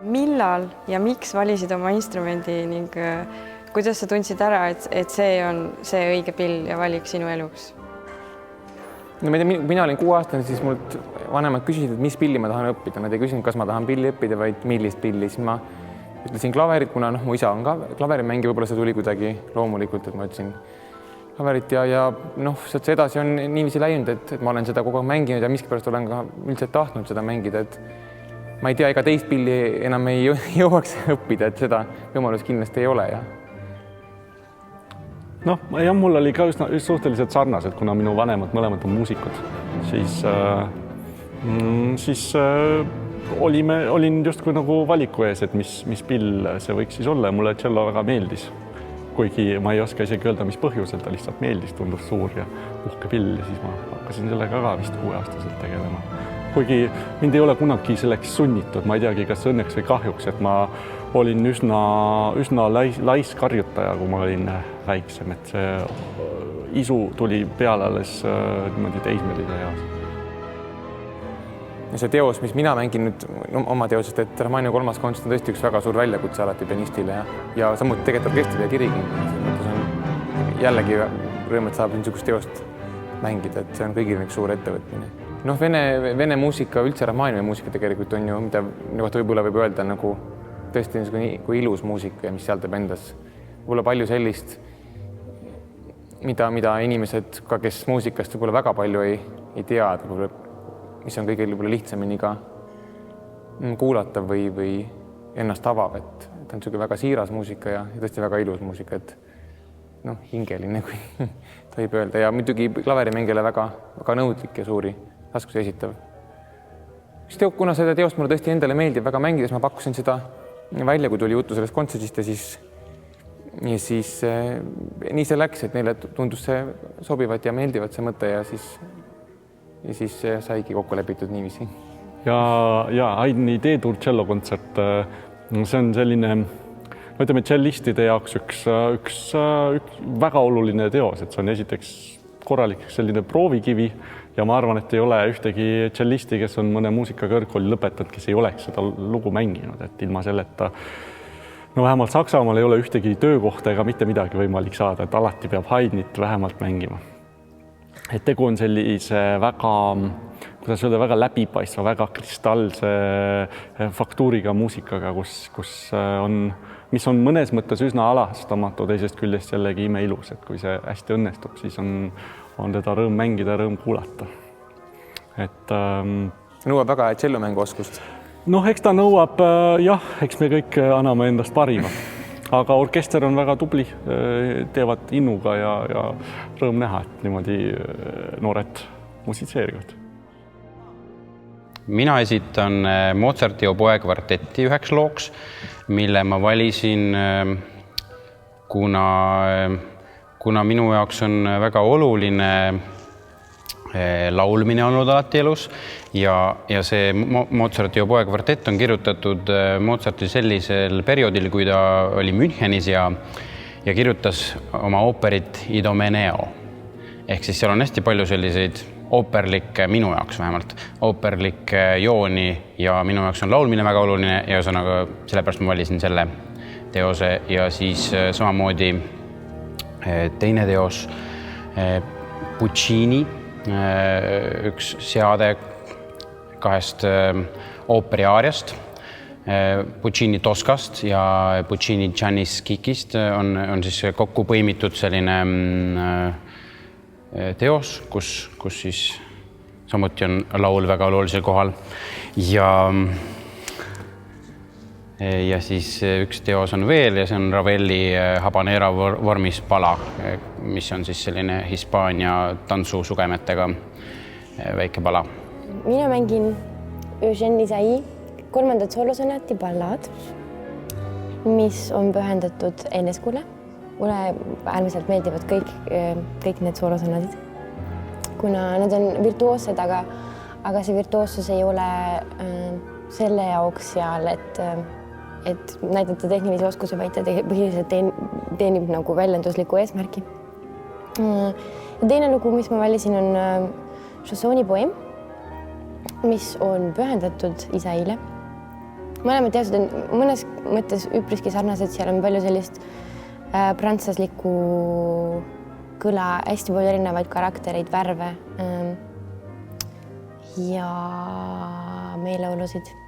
Millal ja miks valisid oma instrumendi ning kuidas sa tundsid ära, et see on see õige pill ja valik sinu eluks? No, mina olin 6-aastane, siis mult vanemad küsisid, et mis pilli ma tahan õppida. Nad ei küsinud, kas ma tahan pilli õppida, vaid millist pilli. Siis ma ütlesin klaverit, kuna mu isa on ka klaverimängi, võib-olla see tuli kuidagi loomulikult, et ma ütlesin klaverit ja sealt edasi on niiviisi läinud, et ma olen seda kogu aeg mänginud ja miskipärast olen ka üldse tahtnud seda mängida, et ma ei tea, ega teist pilli enam ei jõuaks õppida, et seda võimalus kindlasti ei ole. Ja mul oli ka suhteliselt sarnased, kuna minu vanemad mõlemad on muusikud, siis olin justkui nagu valiku ees, et mis pill see võiks siis olla ja mulle cello väga meeldis. Kuigi ma ei oska isegi öelda, mis põhjusel ta lihtsalt meeldis, tundus suur ja uhke pill ja siis ma hakkasin sellega ka vist 6-aastaselt tegelema. Kuigi mind ei ole kunagi selleks sunnitud, ma ei teagi, kas õnneks või kahjuks, et ma olin üsna laiskarjutaja, kui ma olin väiksem, et see isu tuli peale alles niimoodi teismelise eas. Ja see teos, mis mina mängin nüüd oma teosest, et Rahmaninovi 3. kontsert on tõesti üks väga suur väljakutse alati pianistile ja samuti tegelikult orkestrile ja dirigendile. Jällegi rõõm, et saab niisugust teost mängida, et see on kõigile üks suur ettevõtmine. Vene muusika, üldse Rahmaninovi muusika tegelikult on ju, mida võib-olla võib öelda nagu tõesti kui ilus muusika ja mis seal teeb endas. Võib-olla palju sellist, mida inimesed, ka kes muusikast võib-olla väga palju ei tea, mis on kõige lihtsamini ka kuulatav või ennast avab, et ta on väga siiras muusika ja tõesti väga ilus muusika, et hingeline, kui tohib öelda. Ja muidugi klaverimängijale väga nõudlik ja suuri raskusi esitav. Kuna seda teost mulle tõesti endale meeldib väga mängides, ma pakkusin seda välja, kui tuli juttu sellest kontserdist ja siis nii see läks, et neile tundus see sobivat ja meeldivat see mõte ja siis saigi kokku lepitud niiviisi. Ja Haydni D-dur cello kontsert, see on selline, ütleme, tšellistide jaoks üks väga oluline teos, et see on esiteks korralik selline proovikivi ja ma arvan, et ei ole ühtegi tšellisti, kes on mõne muusikakõrgkooli lõpetanud, kes ei oleks seda lugu mänginud, et ilma selleta vähemalt Saksamaal ei ole ühtegi töökohta ega mitte midagi võimalik saada, et alati peab Haydnit vähemalt mängima. Et tegu on sellise väga, kuidas öelda, väga läbipaistva, väga kristallse faktuuriga muusikaga, mis on mõnes mõttes üsna alastamatu, teisest küljest jällegi imeilus, et kui see hästi õnnestub, siis on teda rõõm mängida, rõõm kuulata. Nõuab väga tšellomänguoskust. Eks ta nõuab, eks me kõik anname endast parima. Aga orkester on väga tubli, teevad innuga ja rõõm näha, et niimoodi noored musitseerivad. Mina esitan Mozarti oboekvartetti üheks looks, mille ma valisin, kuna minu jaoks on väga oluline laulmine olnud alati elus ja see Mozarti oboekvartett on kirjutatud Mozarti sellisel perioodil, kui ta oli Münchenis ja kirjutas oma ooperit Idomeneo. Ehk siis seal on hästi palju selliseid ooperlikke, minu jaoks vähemalt, ooperlikke jooni ja minu jaoks on laulmine väga oluline ja sellepärast ma valisin selle teose ja siis samamoodi teine teos Puccini, üks seade 2 ooperiaariast, Puccini Toskast ja Puccini Giannis Kikist on siis kokku põimitud selline teos, kus siis samuti on laul väga olulisel kohal ja siis üks teos on veel ja see on Ravelli habanera vormis pala, mis on siis selline Hispaania tantsusugemetega väike pala. Mina mängin Eugène Isaïe 3. soolosonati ballad, mis on pühendatud Eneskule. Mulle äärmiselt meeldivad kõik need soolosonadid, kuna nad on virtuoossed, aga see virtuoossus ei ole selle jaoks seal, et näidata tehnilisi oskusi, vaid ta põhiliselt teenib nagu väljenduslikku eesmärki. Teine lugu, mis ma valisin, on Chaussoni poem, mis on pühendatud Isaïle. mõlemad teosed on mõnes mõttes üpriski sarnased, seal on palju sellist prantslaslikku kõla, hästi palju erinevaid karaktereid, värve ja meeleolusid.